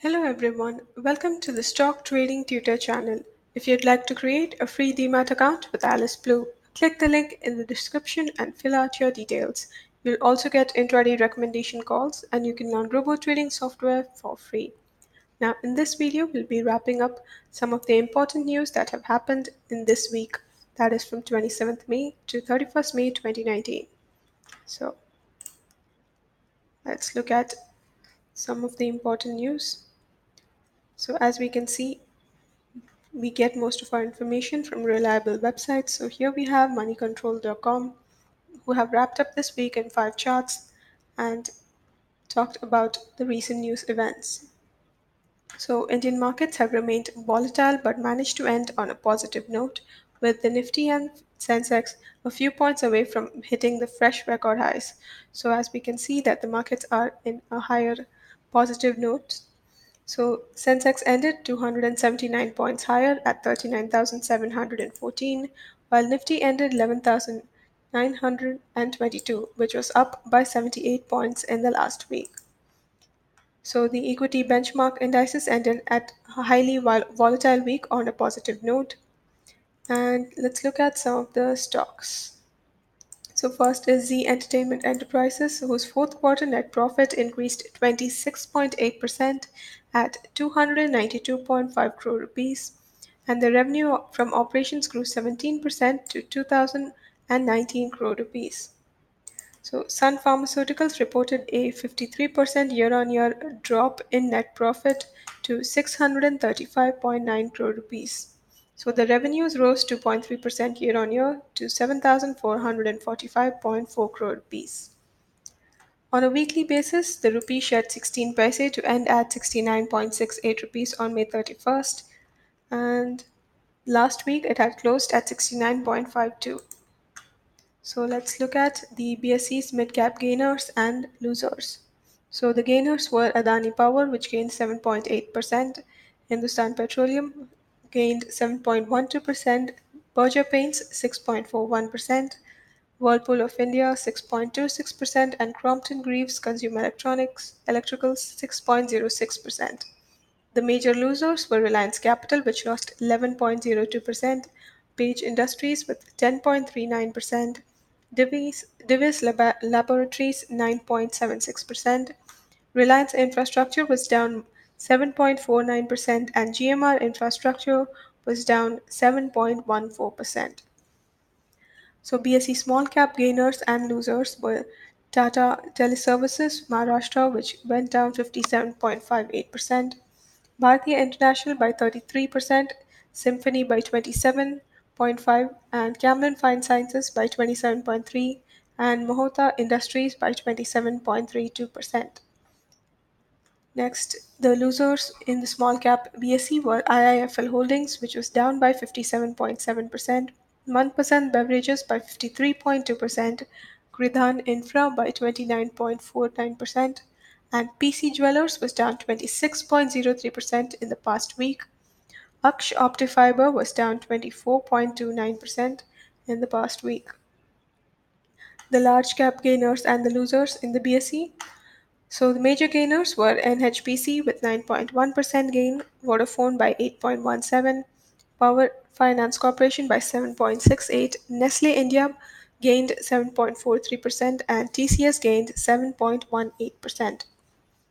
Hello everyone, welcome to the Stock Trading Tutor channel. If you'd like to create a free Demat account with Alice Blue, click the link in the description and fill out your details. You'll also get intraday recommendation calls and you can learn robot trading software for free. Now in this video, we'll be wrapping up some of the important news that have happened in this week. That is from 27th May to 31st May 2019. So let's look at some of the important news. So as we can see, we get most of our information from reliable websites. So here we have moneycontrol.com, who have wrapped up this week in 5 charts and talked about the recent news events. So Indian markets have remained volatile but managed to end on a positive note, with the Nifty and Sensex a few points away from hitting the fresh record highs. So as we can see that the markets are in a higher positive note. So Sensex ended 279 points higher at 39,714, while Nifty ended 11,922, which was up by 78 points in the last week. So the equity benchmark indices ended at a highly volatile week on a positive note. And let's look at some of the stocks. So first is Z Entertainment Enterprises, whose fourth quarter net profit increased 26.8% at 292.5 crore rupees, and the revenue from operations grew 17% to 2019 crore rupees. So Sun Pharmaceuticals reported a 53% year-on-year drop in net profit to 635.9 crore rupees. So the revenues rose 2.3% year-on-year to 7,445.4 crore rupees. On a weekly basis, the rupee shed 16 paise to end at 69.68 rupees on May 31st, and last week it had closed at 69.52. So let's look at the BSE's mid-cap gainers and losers. So the gainers were Adani Power, which gained 7.8%, Hindustan Petroleum gained 7.12%, Berger Paints 6.41%, Whirlpool of India 6.26%, and Crompton Greaves Consumer Electricals 6.06%. The major losers were Reliance Capital, which lost 11.02%, Page Industries with 10.39%, Divis Laboratories 9.76%, Reliance Infrastructure was down 7.49%, and GMR Infrastructure was down 7.14%. So BSE small cap gainers and losers were Tata Teleservices Maharashtra, which went down 57.58%, Bhartiya International by 33%, Symphony by 27.5%, and Camlin Fine Sciences by 27.3%, and Mohota Industries by 27.32%. Next, the losers in the small cap BSE were IIFL Holdings, which was down by 57.7%, Manpasand Beverages by 53.2%, Gridhan Infra by 29.49%, and PC Jewelers was down 26.03% in the past week. Aksh Optifiber was down 24.29% in the past week. The large cap gainers and the losers in the BSE. So the major gainers were NHPC with 9.1% gain, Vodafone by 8.17%, Power Finance Corporation by 7.68%, Nestle India gained 7.43%, and TCS gained 7.18%.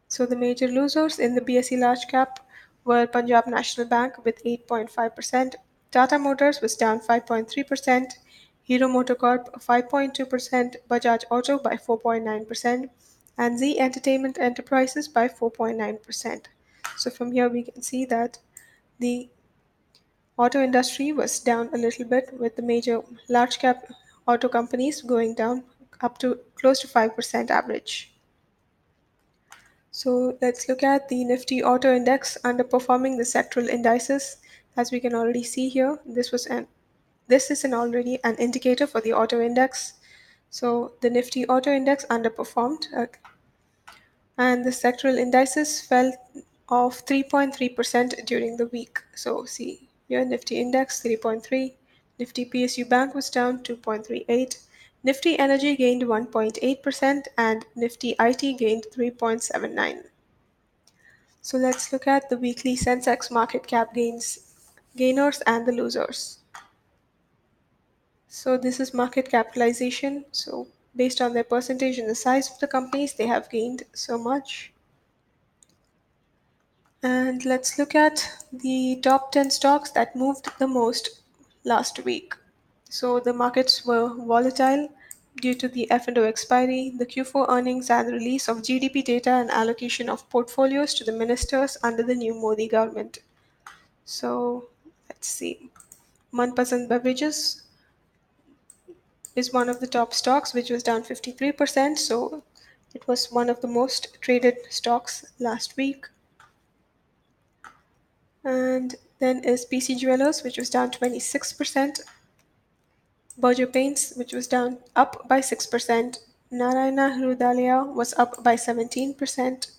So the major losers in the BSE large cap were Punjab National Bank with 8.5%, Tata Motors was down 5.3%, Hero Motocorp 5.2%, Bajaj Auto by 4.9%, and Z Entertainment Enterprises by 4.9%. So from here we can see that the auto industry was down a little bit, with the major large cap auto companies going down up to close to 5% average. So let's look at the Nifty Auto Index underperforming the sectoral indices. As we can already see here, this is an already an indicator for the auto index. So the Nifty Auto Index underperformed, and the sectoral indices fell off 3.3% during the week. So see here, Nifty Index 3.3, Nifty PSU Bank was down 2.38, Nifty Energy gained 1.8%, and Nifty IT gained 3.79. So let's look at the weekly Sensex market cap gainers and the losers. So this is market capitalization. So based on their percentage and the size of the companies, they have gained so much. And let's look at the top 10 stocks that moved the most last week. So the markets were volatile due to the F&O expiry, the Q4 earnings, and the release of GDP data and allocation of portfolios to the ministers under the new Modi government. So let's see. Manpasand Beverages is one of the top stocks, which was down 53%. So it was one of the most traded stocks last week. And then is PC Jewelers, which was down 26%. Berger Paints, which was down up by 6%. Narayana Hrudalaya was up by 17%.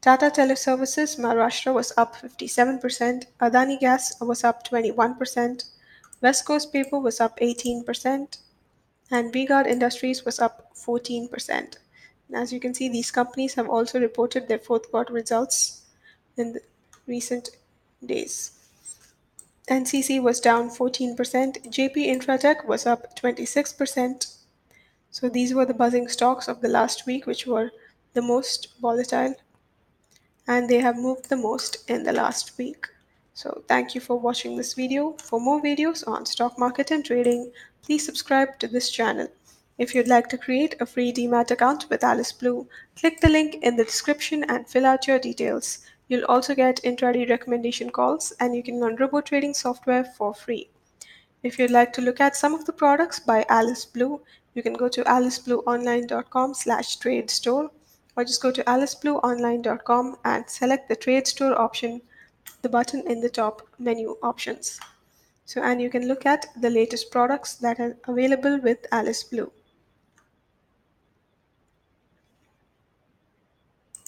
Tata Teleservices Maharashtra was up 57%. Adani Gas was up 21%. West Coast Paper was up 18%. And V-Guard Industries was up 14%. And as you can see, these companies have also reported their fourth quarter results in the recent days. NCC was down 14%, JP Infratech was up 26%. So these were the buzzing stocks of the last week, which were the most volatile, and they have moved the most in the last week. So thank you for watching this video. For more videos on stock market and trading, please subscribe to this channel. If you'd like to create a free Demat account with Alice Blue, click the link in the description and fill out your details. You'll also get intraday recommendation calls, and you can learn robot trading software for free. If you'd like to look at some of the products by Alice Blue, you can go to aliceblueonline.com/trade store, or just go to aliceblueonline.com and select the trade store option, the button in the top menu options. So, and you can look at the latest products that are available with Alice Blue.